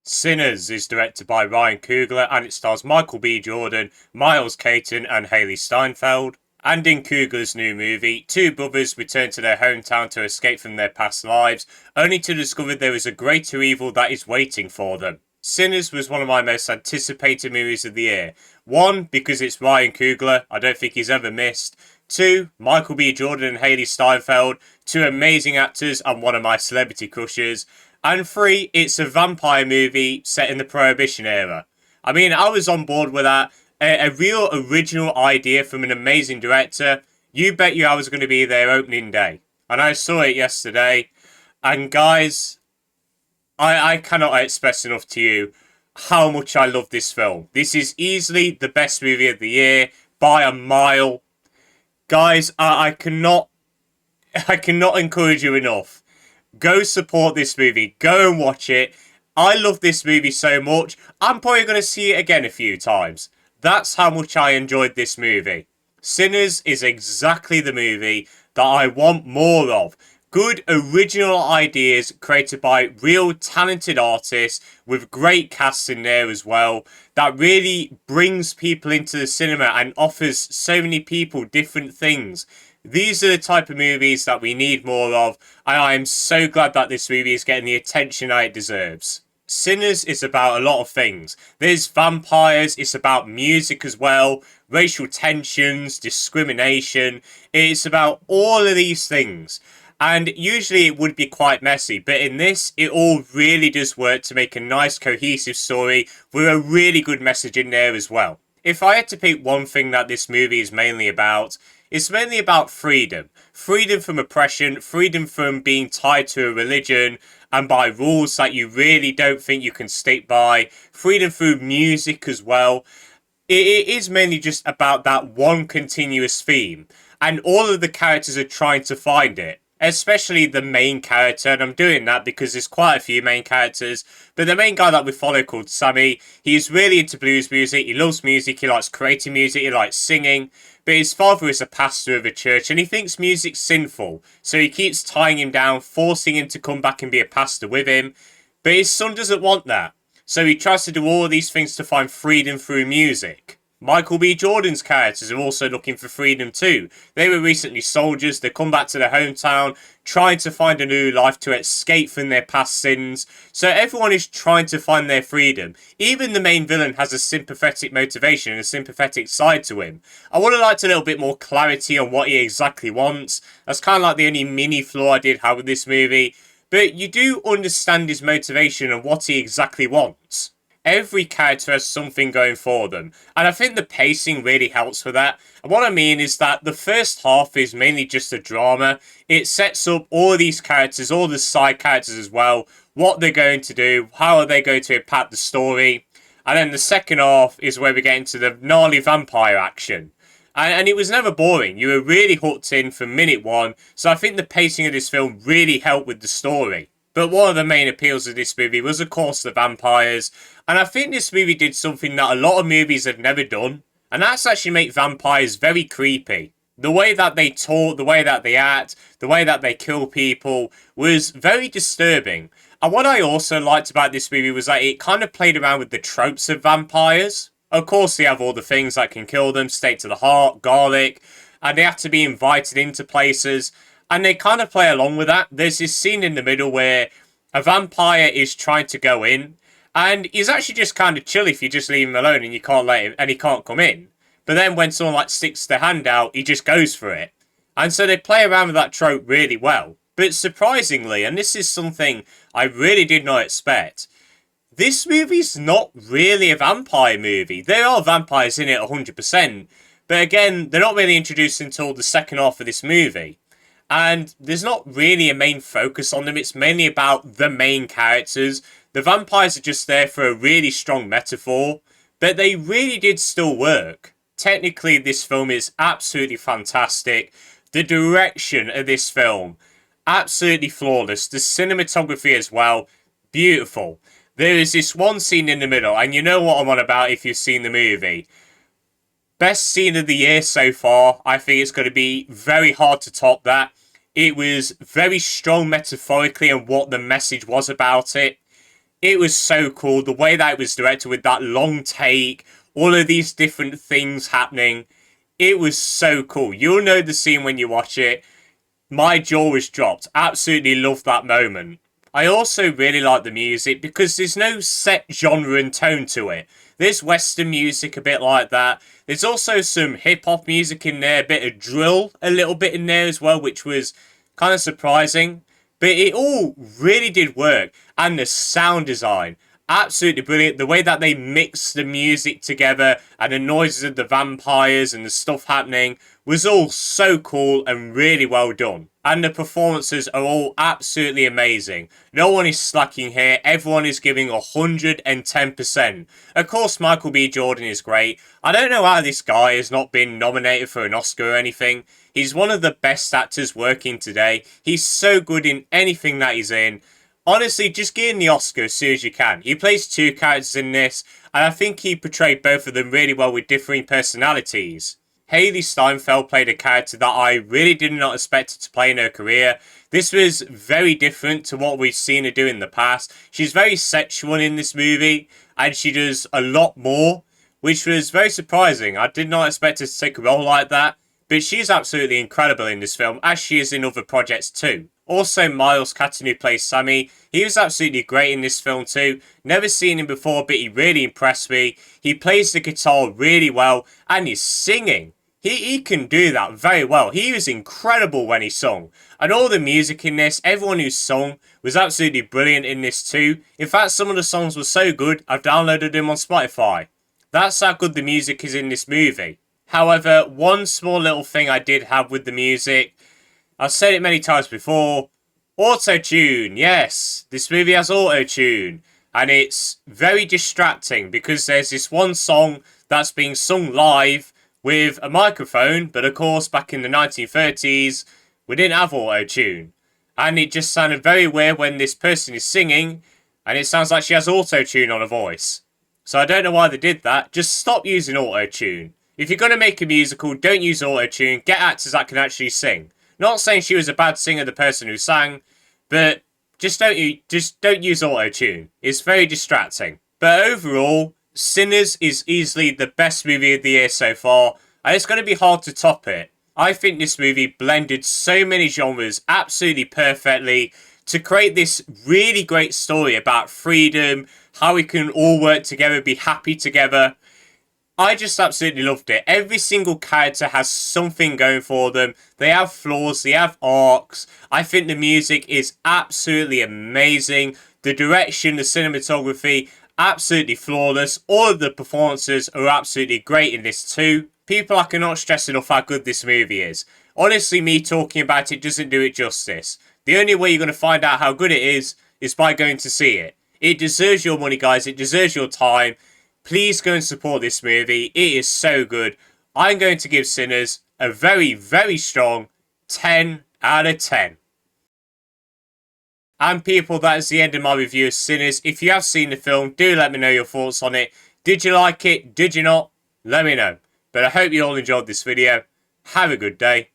Sinners is directed by Ryan Coogler and it stars Michael B. Jordan, Miles Caton, and Hailee Steinfeld. And in Coogler's new movie, two brothers return to their hometown to escape from their past lives, only to discover there is a greater evil that is waiting for them. Sinners was one of my most anticipated movies of the year. One, because it's Ryan Coogler, I don't think he's ever missed. Two, Michael B. Jordan and Hailee Steinfeld, two amazing actors and one of my celebrity crushes. And three, it's a vampire movie set in the Prohibition era. I mean, I was on board with that. A real original idea from an amazing director. You bet you I was going to be there opening day. And I saw it yesterday. And guys, I cannot express enough to you how much I love this film. This is easily the best movie of the year by a mile. Guys, I cannot encourage you enough. Go support this movie. Go and watch it. I love this movie so much. I'm probably going to see it again a few times. That's how much I enjoyed this movie. Sinners is exactly the movie that I want more of. Good original ideas created by real talented artists with great casts in there as well. That really brings people into the cinema and offers so many people different things. These are the type of movies that we need more of, and I am so glad that this movie is getting the attention that it deserves. Sinners is about a lot of things. There's vampires, it's about music as well, racial tensions, discrimination. It's about all of these things. And usually it would be quite messy, but in this, it all really does work to make a nice cohesive story with a really good message in there as well. If I had to pick one thing that this movie is mainly about, it's mainly about freedom. Freedom from oppression, freedom from being tied to a religion and by rules that you really don't think you can stick by. Freedom through music as well. It is mainly just about that one continuous theme. And all of the characters are trying to find it. Especially the main character, and I'm doing that because there's quite a few main characters, but the main guy that we follow called Sammy, he's really into blues music, he loves music, he likes creating music, he likes singing, but his father is a pastor of a church and he thinks music's sinful, so he keeps tying him down, forcing him to come back and be a pastor with him, but his son doesn't want that, so he tries to do all of these things to find freedom through music. Michael B. Jordan's characters are also looking for freedom too. They were recently soldiers, they come back to their hometown, trying to find a new life to escape from their past sins. So everyone is trying to find their freedom. Even the main villain has a sympathetic motivation and a sympathetic side to him. I would have liked a little bit more clarity on what he exactly wants. That's kind of like the only mini flaw I did have with this movie. But you do understand his motivation and what he exactly wants. Every character has something going for them, and I think the pacing really helps with that. And what I mean is that the first half is mainly just a drama. It sets up all of these characters, all the side characters as well, what they're going to do, how are they going to impact the story. And then the second half is where we get into the gnarly vampire action. And it was never boring. You were really hooked in from minute one, so I think the pacing of this film really helped with the story. But one of the main appeals of this movie was, of course, the vampires. And I think this movie did something that a lot of movies have never done. And that's actually make vampires very creepy. The way that they talk, the way that they act, the way that they kill people was very disturbing. And what I also liked about this movie was that it kind of played around with the tropes of vampires. Of course, they have all the things that can kill them, stake to the heart, garlic, and they have to be invited into places. And they kind of play along with that. There's this scene in the middle where a vampire is trying to go in. And he's actually just kind of chill if you just leave him alone and you can't let him, and he can't come in. But then when someone like sticks their hand out, he just goes for it. And so they play around with that trope really well. But surprisingly, and this is something I really did not expect, this movie's not really a vampire movie. There are vampires in it 100%. But again, they're not really introduced until the second half of this movie. And there's not really a main focus on them. It's mainly about the main characters. The vampires are just there for a really strong metaphor. But they really did still work. Technically, this film is absolutely fantastic. The direction of this film, absolutely flawless. The cinematography as well, beautiful. There is this one scene in the middle, and you know what I'm on about if you've seen the movie. Best scene of the year so far. I think it's going to be very hard to top that. It was very strong metaphorically and what the message was about it. It was so cool, the way that it was directed with that long take, all of these different things happening. It was so cool. You'll know the scene when you watch it. My jaw was dropped. Absolutely loved that moment. I also really like the music because there's no set genre and tone to it. There's Western music a bit like that. There's also some hip-hop music in there, a bit of drill a little bit in there as well, which was kind of surprising. But it all really did work. And the sound design, absolutely brilliant. The way that they mix the music together and the noises of the vampires and the stuff happening was all so cool and really well done. And the performances are all absolutely amazing. No one is slacking here. Everyone is giving 110%. Of course, Michael B. Jordan is great. I don't know how this guy has not been nominated for an Oscar or anything. He's one of the best actors working today. He's so good in anything that he's in. Honestly, just give him the Oscar as soon as you can. He plays two characters in this, and I think he portrayed both of them really well with differing personalities. Hailee Steinfeld played a character that I really did not expect her to play in her career. This was very different to what we've seen her do in the past. She's very sexual in this movie, and she does a lot more, which was very surprising. I did not expect her to take a role like that, but she's absolutely incredible in this film, as she is in other projects too. Also, Miles Caton, who plays Sammy, he was absolutely great in this film too. Never seen him before, but he really impressed me. He plays the guitar really well, and he's singing. He can do that very well. He was incredible when he sung. And all the music in this, everyone who sung was absolutely brilliant in this too. In fact, some of the songs were so good, I've downloaded them on Spotify. That's how good the music is in this movie. However, one small little thing I did have with the music, I've said it many times before, auto-tune. Yes, this movie has auto-tune. And it's very distracting because there's this one song that's being sung live with a microphone, but of course back in the 1930s we didn't have auto-tune, and it just sounded very weird when this person is singing and it sounds like she has auto-tune on her voice. So I don't know why they did that. Just stop using auto-tune. If you're going to make a musical, don't use auto-tune. Get actors that can actually sing. Not saying she was a bad singer, the person who sang, but just don't use auto-tune. It's very distracting. But overall, Sinners is easily the best movie of the year so far, and it's going to be hard to top it. I think this movie blended so many genres absolutely perfectly to create this really great story about freedom, how we can all work together, be happy together. I just absolutely loved it. Every single character has something going for them. They have flaws, they have arcs. I think the music is absolutely amazing. The direction, the cinematography, absolutely flawless. All of the performances are absolutely great in this too. People, I cannot stress enough how good this movie is. Honestly, me talking about it doesn't do it justice. The only way you're going to find out how good it is by going to see it. It deserves your money, guys. It deserves your time. Please go and support this movie. It is so good. I'm going to give Sinners a very, very strong 10 out of 10. And people, that is the end of my review of Sinners. If you have seen the film, do let me know your thoughts on it. Did you like it? Did you not? Let me know. But I hope you all enjoyed this video. Have a good day.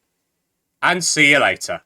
And see you later.